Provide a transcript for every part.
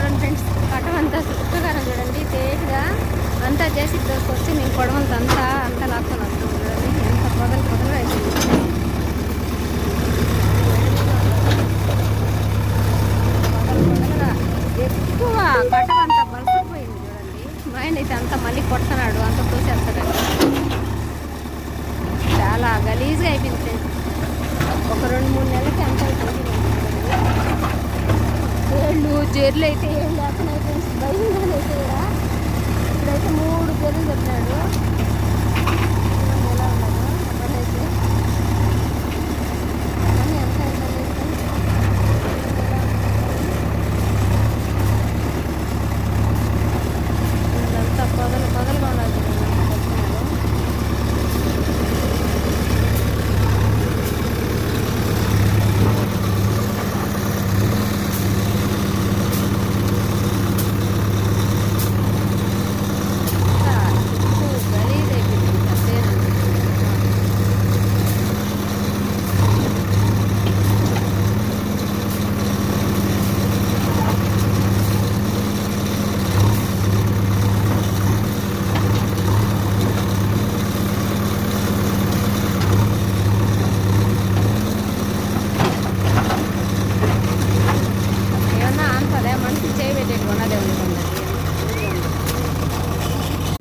చూడండి ఫ్రెండ్స్, కటం అంతా సుక్కగారం చూడండి తేటగా అంతా చేసి దోసుకొచ్చి మేము పొడవంతా అంతా లాక్కొని వస్తాం చూడండి. ఎంత పొదలు అయిపోయింది. ఎక్కువ కటం అంతా బలసిపోయింది చూడండి. మా ఆయన అయితే అంతా మళ్ళీ కొడుతున్నాడు, అంత తోసేస్తాడు. చాలా గలీజ్గా అయిపోయింది ఫ్రెండ్స్. ఒక 2-3 నెలలకి అంత అయిపోయింది. ఏళ్ళు జర్లు అయితే ఏం లేకుండా ఫ్రెండ్స్, భయంగా అయితే కూడా ఇప్పుడైతే 3 జర్లు చెప్పినాడు. ఎలా ఉండదు అప్పుడైతే అన్నీ ఎంత అంతా పొదలుగా ఉండాలి.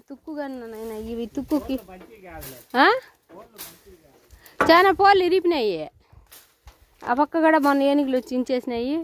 తుక్కుగానైనా ఇవి తుక్కుకి చాలా పోలు ఇరిపినాయి. ఆ పక్క కూడా మొన్న ఏనుగులు చించేసినాయి.